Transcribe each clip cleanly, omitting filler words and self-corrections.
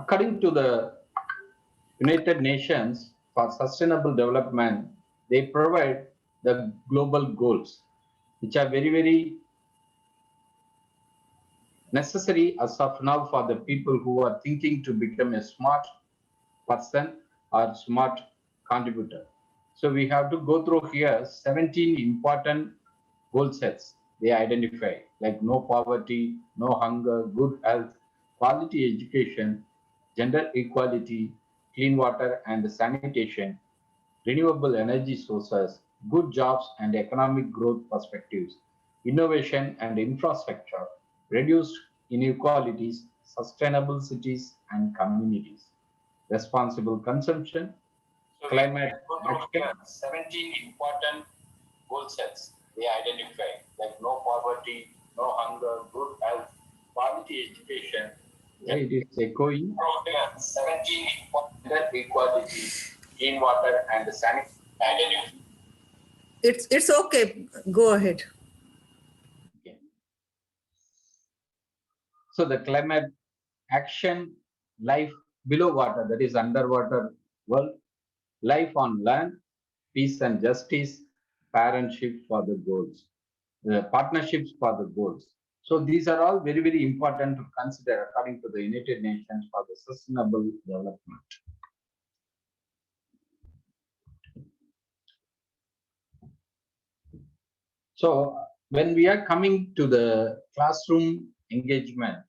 According to the United Nations for Sustainable Development, they provide the global goals, which are very, very necessary as of now for the people who are thinking to become a smart person or smart contributor. So we have to go through here 17 important goal sets they identify, like no poverty, no hunger, good health, quality education, gender equality, clean water and sanitation, renewable energy sources, good jobs and economic growth perspectives, innovation and infrastructure, reduced inequalities, sustainable cities and communities, responsible consumption, so climate action. 17 important goal sets they identify, like no poverty, no hunger, good health, quality education. Yeah, it is echoing. 17 important equality, clean water and sanitation. It's okay. Go ahead. Okay. So the climate action, life below water, that is underwater world, life on land, peace and justice, parentship for the goals, the partnerships for the goals. So these are all very, very important to consider according to the United Nations for the sustainable development. So when we are coming to the classroom engagement,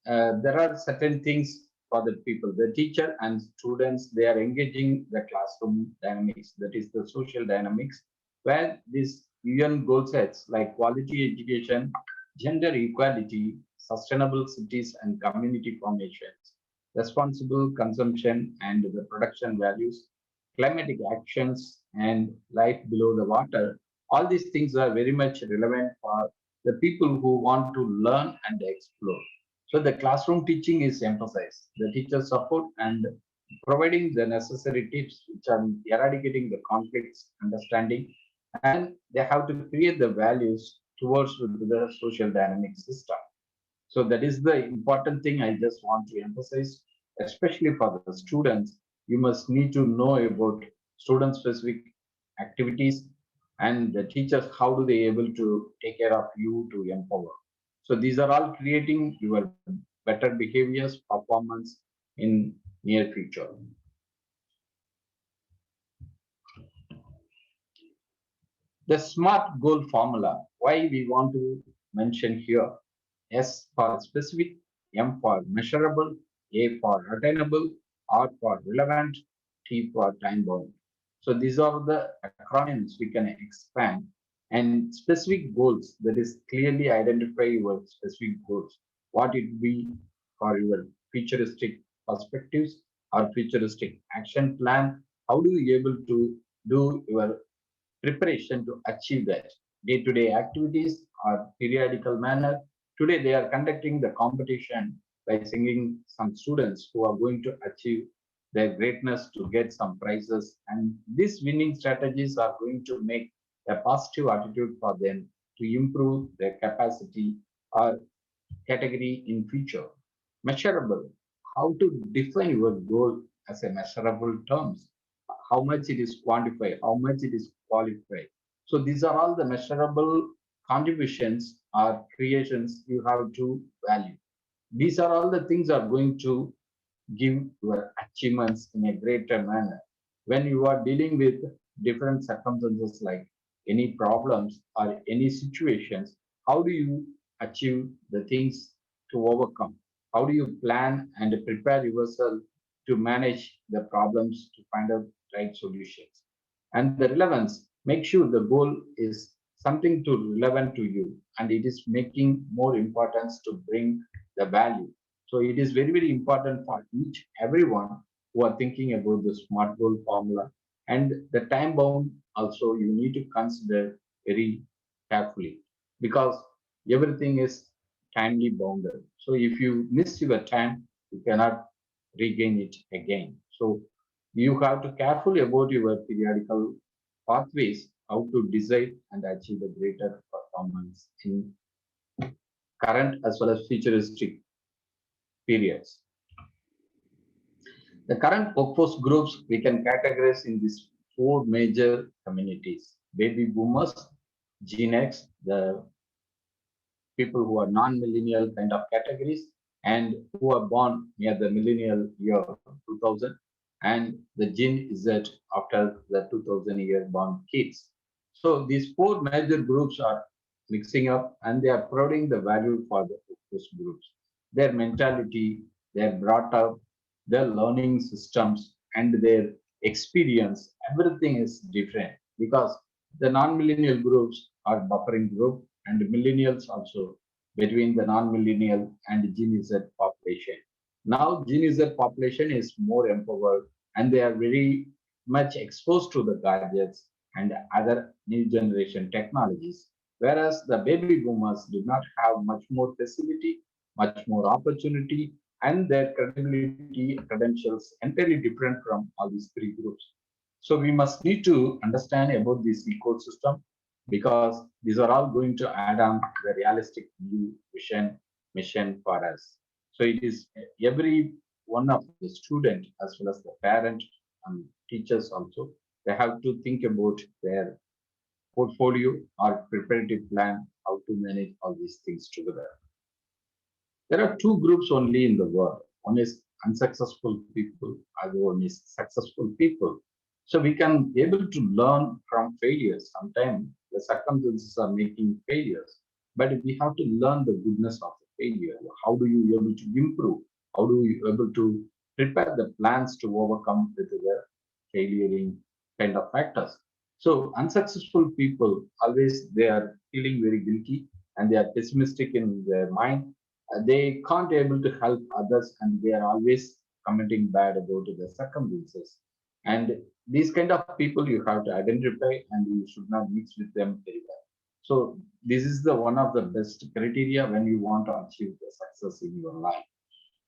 there are certain things for the people, the teacher and students, they are engaging the classroom dynamics, that is the social dynamics, where these UN goal sets like quality education, gender equality, sustainable cities and community formations, responsible consumption and the production values, climatic actions and life below the water, all these things are very much relevant for the people who want to learn and explore. So the classroom teaching is emphasized. The teacher support and providing the necessary tips which are eradicating the conflicts, understanding, and they have to create the values towards the social dynamic system. So that is the important thing I just want to emphasize, especially for the students. You must need to know about student specific activities and the teachers, how do they able to take care of you to empower. So these are all creating your better behaviors, performance in near future. The SMART goal formula, why we want to mention here: S for specific, M for measurable, A for attainable, R for relevant, T for time bound. So these are the acronyms we can expand, and specific goals, that is clearly identify your specific goals, what it be for your futuristic perspectives or futuristic action plan. How do you able to do your preparation to achieve that? Day-to-day activities or periodical manner. Today they are conducting the competition by singing some students who are going to achieve their greatness to get some prizes, and these winning strategies are going to make a positive attitude for them to improve their capacity or category in future. Measurable, how to define your goal as a measurable terms, how much it is quantified, how much it is qualified. So these are all the measurable contributions or creations you have to value. These are all the things are going to give your achievements in a greater manner. When you are dealing with different circumstances like any problems or any situations, how do you achieve the things to overcome? How do you plan and prepare yourself to manage the problems to find out right solutions? And the relevance, make sure the goal is something to relevant to you and it is making more importance to bring the value. So it is very, very important for each everyone who are thinking about the SMART goal formula, and the time bound also you need to consider very carefully, because everything is timely bounded. So if you miss your time, you cannot regain it again. So you have to carefully about your periodical pathways how to decide and achieve the greater performance in current as well as futuristic periods. The current workforce groups we can categorize in these four major communities: baby boomers, Gen X, the people who are non-millennial kind of categories, and who are born near the millennial year 2000, and the Gen Z after the 2000 year born kids. So these four major groups are mixing up and they are providing the value for the focus groups. Their mentality, their brought up, their learning systems, and their experience, everything is different because the non-millennial groups are buffering group and millennials also between the non-millennial and Gen Z population. Now Gen Z population is more empowered and they are very much exposed to the gadgets and other new generation technologies. Whereas the baby boomers did not have much more facility, much more opportunity, and their credibility credentials entirely different from all these three groups. So we must need to understand about this ecosystem because these are all going to add on the realistic view, vision, mission for us. So it is every one of the student as well as the parent and teachers also, they have to think about their portfolio or preparative plan how to manage all these things together. There are two groups only in the world. One is unsuccessful people, other one is successful people. So we can able to learn from failures. Sometimes the circumstances are making failures, but we have to learn the goodness of the failure. How do you able to improve? How do you able to prepare the plans to overcome with the failuring kind of factors? So unsuccessful people always they are feeling very guilty and they are pessimistic in their mind. They can't able to help others and they are always commenting bad about the circumstances. And these kind of people you have to identify and you should not mix with them very well. So this is the one of the best criteria when you want to achieve the success in your life.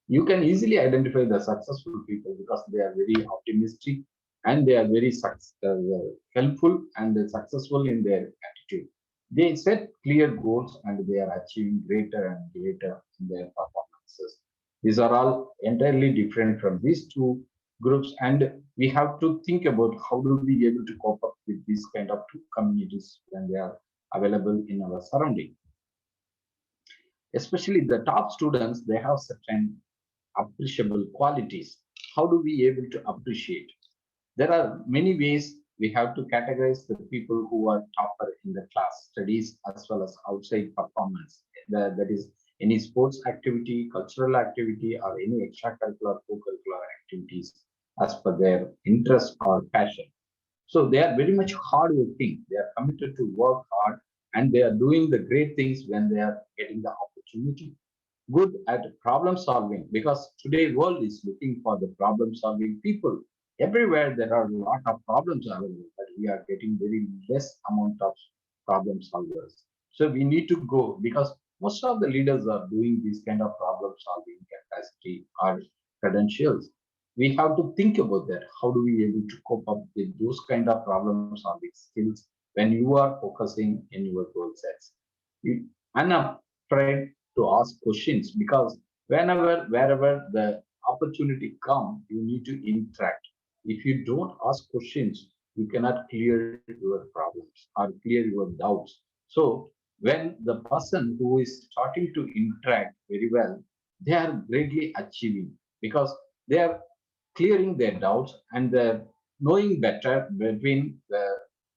You can easily identify the successful people because they are very optimistic and they are very helpful and successful in their attitude. They set clear goals and they are achieving greater and greater in their performances. These are all entirely different from these two groups, and we have to think about how do we able to cope up with these kind of two communities when they are available in our surrounding. Especially the top students, they have certain appreciable qualities. How do we able to appreciate? There are many ways we have to categorize the people who are topper in the class studies as well as outside performance. That is any sports activity, cultural activity, or any extracurricular co-curricular activities as per their interest or passion. So they are very much hardworking. They are committed to work hard and they are doing the great things when they are getting the opportunity. Good at problem solving because today world is looking for the problem solving people. Everywhere there are a lot of problems available, but we are getting very less amount of problem solvers. So we need to go because most of the leaders are doing this kind of problem solving capacity or credentials. We have to think about that. How do we able to cope up with those kind of problem solving skills when you are focusing in your goal sets? You are not afraid to ask questions because whenever, wherever the opportunity comes, you need to interact. If you don't ask questions, you cannot clear your problems or clear your doubts. So when the person who is starting to interact very well, they are greatly achieving because they are clearing their doubts and they're knowing better between the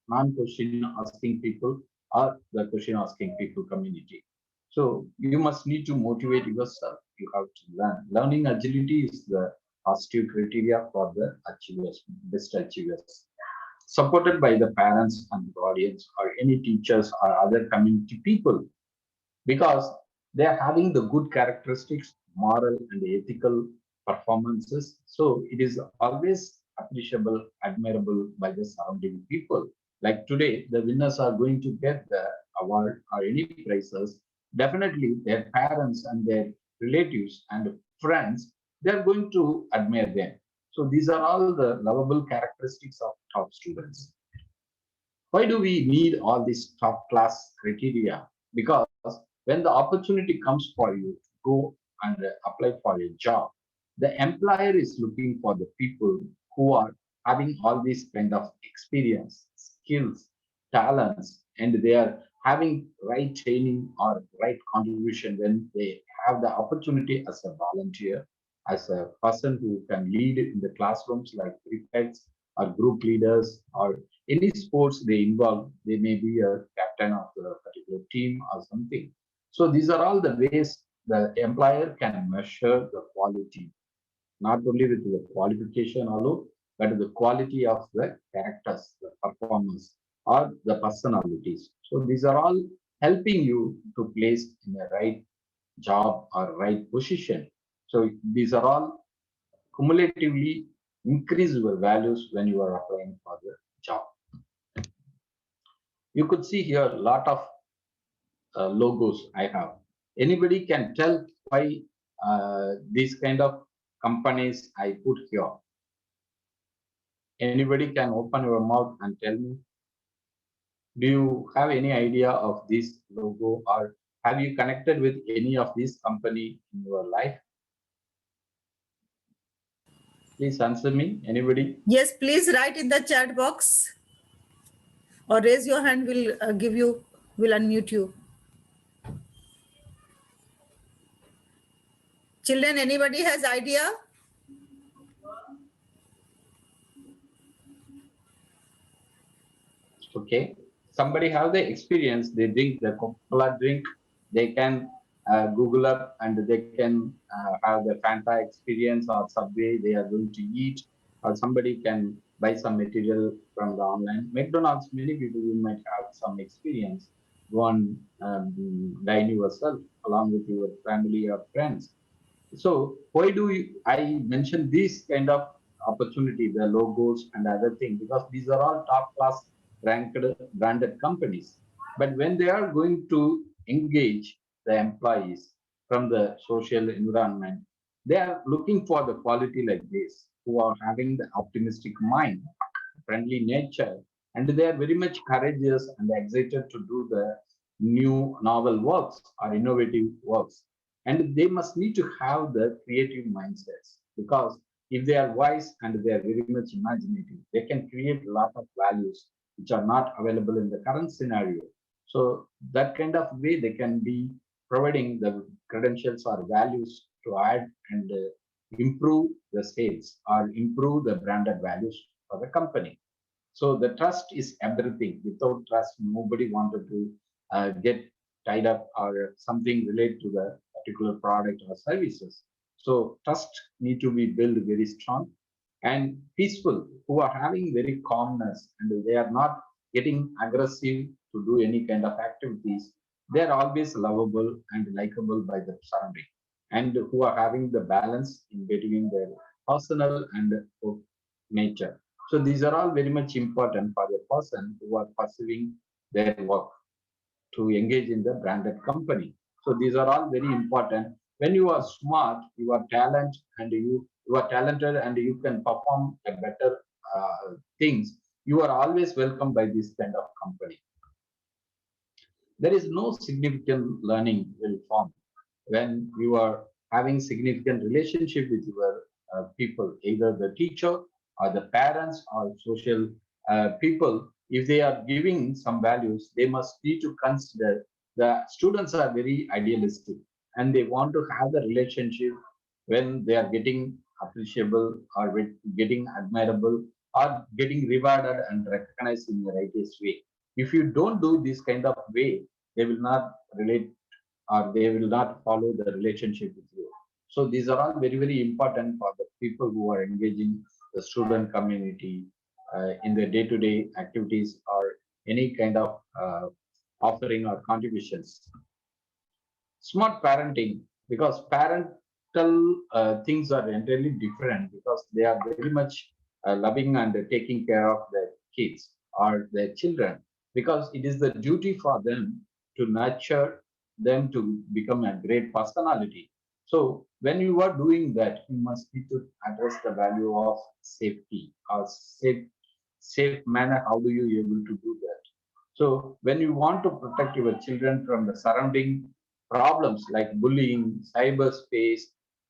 non-question asking people or the question asking people community. So you must need to motivate yourself. You have to learn. Learning agility is the positive criteria for the achievers, best achievers. Supported by the parents and guardians or any teachers or other community people because they are having the good characteristics, moral and ethical performances. So it is always appreciable, admirable by the surrounding people. Like today, the winners are going to get the award or any prizes. Definitely, their parents and their relatives and friends, they are going to admire them. So these are all the lovable characteristics of top students. Why do we need all these top class criteria? Because when the opportunity comes for you to go and apply for a job, the employer is looking for the people who are having all these kind of experience, skills, talents, and they are having right training or right contribution when they have the opportunity as a volunteer, as a person who can lead in the classrooms like prefects or group leaders or any sports they involve, they may be a captain of a particular team or something. So these are all the ways the employer can measure the quality, not only with the qualification alone, but the quality of the characters, the performance, or the personalities. So these are all helping you to place in the right job or right position. So these are all cumulatively increase your values when you are applying for the job. You could see here a lot of logos I have. Anybody can tell why these kind of companies I put here. Anybody can open your mouth and tell me, do you have any idea of this logo or have you connected with any of these company in your life? Please answer me. Anybody? Yes, please write in the chat box or raise your hand. We'll we'll unmute you. Children, anybody has idea? Okay. Somebody have the experience, they drink the Coca-Cola drink, they can Google up and they can have the Fanta experience or Subway they are going to eat, or somebody can buy some material from the online. McDonald's, many people you might have some experience. Go and dine yourself along with your family or friends. So why do I mention these kind of opportunity, the logos and other things? Because these are all top class ranked branded companies. But when they are going to engage the employees from the social environment, they are looking for the quality like this, who are having the optimistic mind, friendly nature, and they are very much courageous and excited to do the new novel works or innovative works. And they must need to have the creative mindsets, because if they are wise and they are very much imaginative, they can create a lot of values which are not available in the current scenario. So that kind of way they can be providing the credentials or values to add and improve the sales or improve the branded values for the company. So the trust is everything. Without trust, nobody wanted to get tied up or something related to the particular product or services. So trust need to be built very strong and peaceful, who are having very calmness and they are not getting aggressive to do any kind of activities. They are always lovable and likable by the surrounding, and who are having the balance in between their personal and nature. So these are all very much important for the person who are pursuing their work to engage in the branded company. So these are all very important. When you are smart, you are you are talented and you can perform a better things. You are always welcome by this kind of company. There is no significant learning will form when you are having significant relationship with your people, either the teacher or the parents or social people. If they are giving some values, they must need to consider the students are very idealistic and they want to have the relationship when they are getting appreciable or getting admirable or getting rewarded and recognized in the righteous way. If you don't do this kind of way, they will not relate or they will not follow the relationship with you. So these are all very, very important for the people who are engaging the student community in their day-to-day activities or any kind of offering or contributions. Smart parenting, because parental things are entirely different, because they are very much loving and taking care of their kids or their children, because it is the duty for them to nurture them to become a great personality. So when you are doing that, you must need to address the value of safety or safe manner. How do you able to do that? So when you want to protect your children from the surrounding problems like bullying, cyberspace,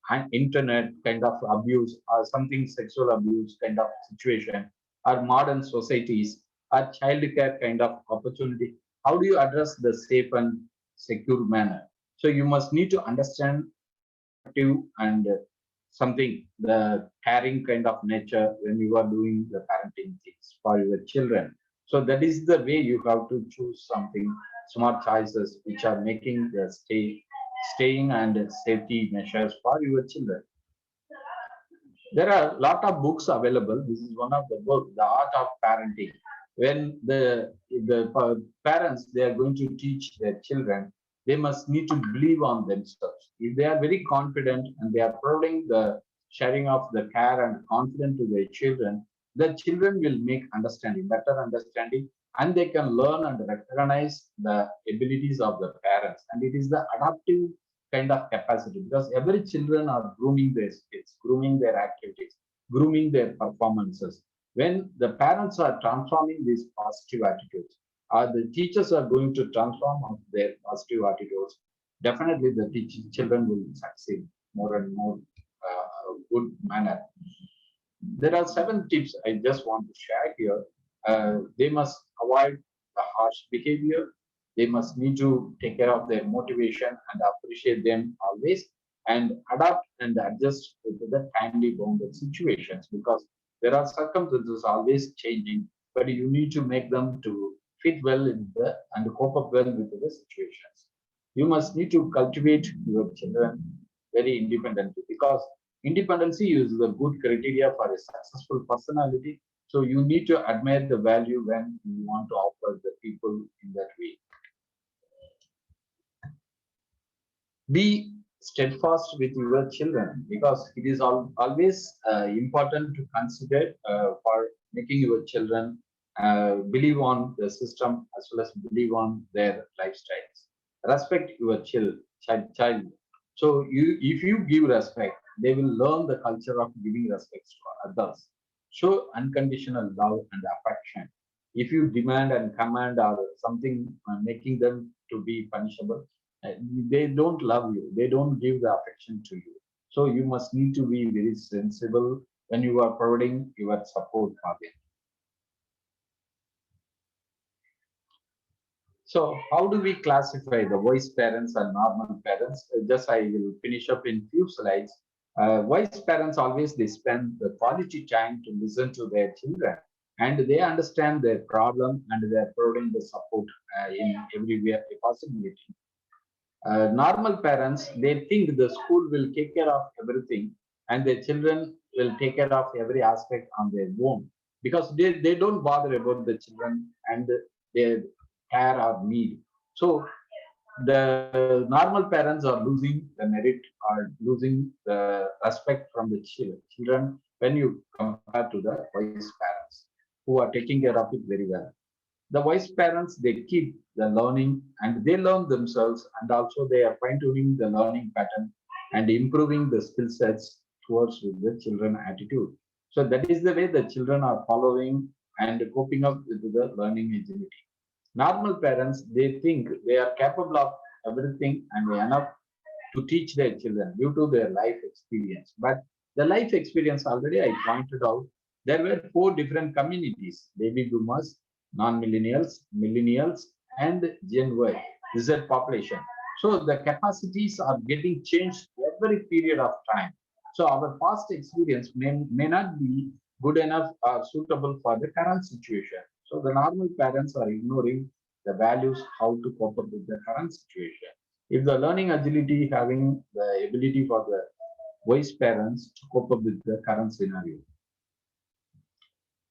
and internet kind of abuse, or something sexual abuse kind of situation, or modern societies, or childcare kind of opportunity, how do you address the safe and secure manner? So you must need to understand the protective and something, the caring kind of nature when you are doing the parenting things for your children. So that is the way you have to choose something, smart choices which are making the staying and safety measures for your children. There are a lot of books available. This is one of the book, The Art of Parenting. When the parents they are going to teach their children, they must need to believe on themselves. If they are very confident and they are providing the sharing of the care and confidence to their children, the children will make understanding, better understanding, and they can learn and recognize the abilities of the parents. And it is the adaptive kind of capacity because every children are grooming their skills, grooming their activities, grooming their performances. When the parents are transforming these positive attitudes, or the teachers are going to transform of their positive attitudes, definitely the teaching children will succeed more and more good manner. There are 7 tips I just want to share here. They must avoid the harsh behavior. They must need to take care of their motivation and appreciate them always, and adapt and adjust to the timely bounded situations because there are circumstances always changing, but you need to make them to fit well in the and cope up well with the situations. You must need to cultivate your children very independently because independency is the good criteria for a successful personality. So you need to admire the value when you want to offer the people in that way. Be steadfast with your children because it is always important to consider for making your children believe on the system as well as believe on their lifestyles. Respect your child. So if you give respect, they will learn the culture of giving respect to others. Show unconditional love and affection. If you demand and command or something making them to be punishable, uh, they don't love you, they don't give the affection to you. So you must need to be very sensible when you are providing your support for them. So how do we classify the wise parents and normal parents? Just I will finish up in few slides. Wise parents always they spend the quality time to listen to their children, and they understand their problem and they are providing the support in every way possibility. Normal parents they think the school will take care of everything and their children will take care of every aspect on their own because they don't bother about the children and their care or need. So the normal parents are losing the merit or losing the respect from the children when you compare to the wise parents who are taking care of it very well. The wise parents they keep the learning and they learn themselves and also they are fine tuning the learning pattern and improving the skill sets towards with the children attitude. So that is the way the children are following and coping up with the learning agility. Normal parents they think they are capable of everything and they enough to teach their children due to their life experience. But the life experience already I pointed out, there were 4 different communities: baby boomers, non-millennials, millennials, and Gen Y, Z population. So the capacities are getting changed every period of time. So our past experience may not be good enough or suitable for the current situation. So the normal parents are ignoring the values how to cope up with the current situation. If the learning agility having the ability for the wise parents to cope up with the current scenario,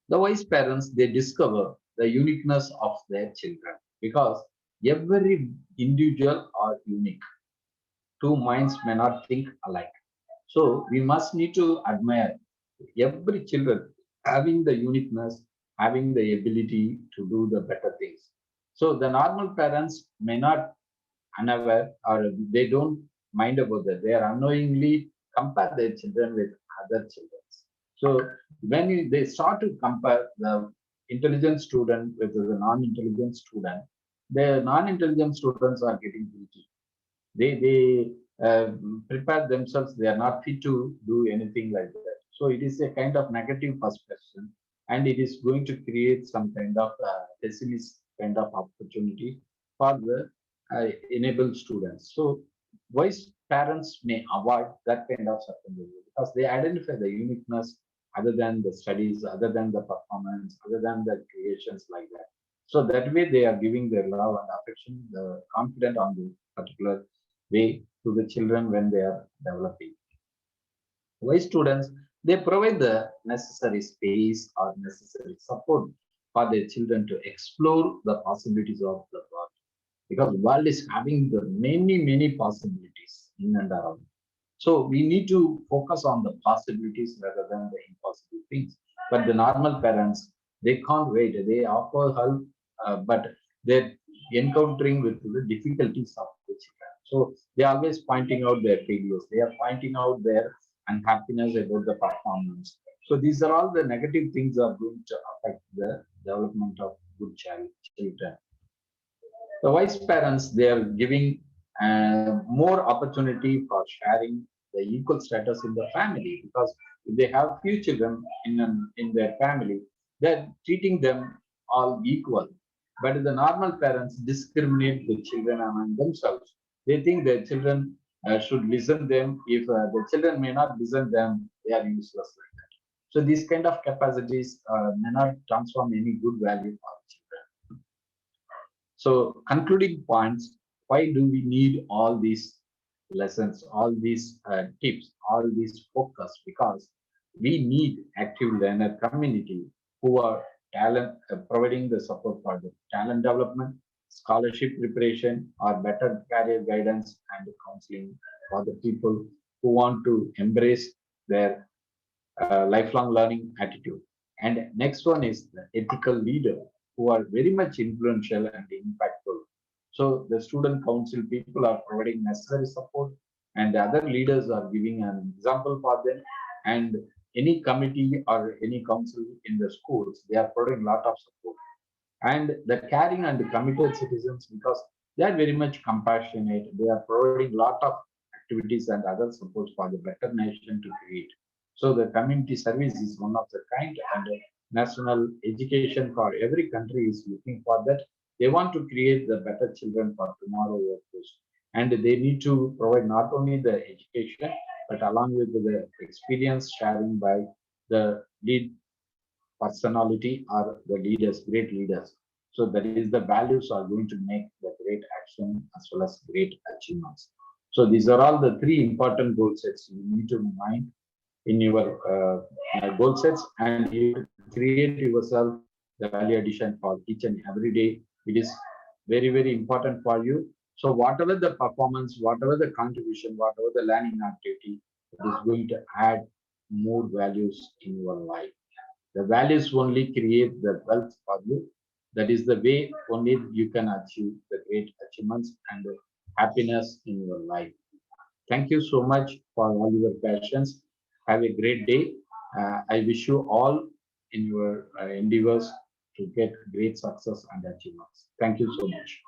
the wise parents they discover the uniqueness of their children because every individual are unique. Two minds may not think alike. So we must need to admire every children having the uniqueness, having the ability to do the better things. So the normal parents may not unaware or they don't mind about that. They are unknowingly compare their children with other children. So when they start to compare, intelligent student with the non-intelligent student, the non-intelligent students are getting guilty. They prepare themselves. They are not fit to do anything like that. So it is a kind of negative perception, and it is going to create some kind of pessimist kind of opportunity for the enabled students. So wise parents may avoid that kind of circumstance because they identify the uniqueness other than the studies, other than the performance, other than the creations like that. So that way they are giving their love and affection, the confident on the particular way to the children when they are developing. Why students, they provide the necessary space or necessary support for their children to explore the possibilities of the world, because world is having the many possibilities in and around. So we need to focus on the possibilities rather than the impossible things. But the normal parents, they can't wait. They offer help, but they're encountering with the difficulties of the children. So they're always pointing out their failures. They are pointing out their unhappiness about the performance. So these are all the negative things are going to affect the development of good children. The wise parents, they are giving more opportunity for sharing the equal status in the family, because if they have few children in their family, they're treating them all equal. But the normal parents discriminate the children among themselves. They think their children should listen them. If the children may not listen them, they are useless like that. So these kind of capacities may not transform any good value for children. So, concluding points, why do we need all these lessons, all these tips, all these focus? Because we need active learner community who are providing the support for the talent development, scholarship preparation, or better career guidance and counseling for the people who want to embrace their lifelong learning attitude. And next one is the ethical leader who are very much influential and impactful. So the student council people are providing necessary support, and the other leaders are giving an example for them. And any committee or any council in the schools, they are providing a lot of support. And the caring and committed citizens, because they are very much compassionate, they are providing a lot of activities and other supports for the better nation to create. So the community service is one of the kind, and national education for every country is looking for that. They want to create the better children for tomorrow workforce, and they need to provide not only the education but along with the experience sharing by the lead personality or the leaders, great leaders. So that is the values are going to make the great action as well as great achievements. So these are all the three important goal sets you need to mind in your goal sets, and you create yourself the value addition for each and every day. It is very important for you. So whatever the performance, whatever the contribution, whatever the learning activity, it is going to add more values in your life. The values only create the wealth for you. That is the way only you can achieve the great achievements and the happiness in your life. Thank you so much for all your passions. Have a great day. I wish you all in your endeavors to get great success and achievements. Thank you so much.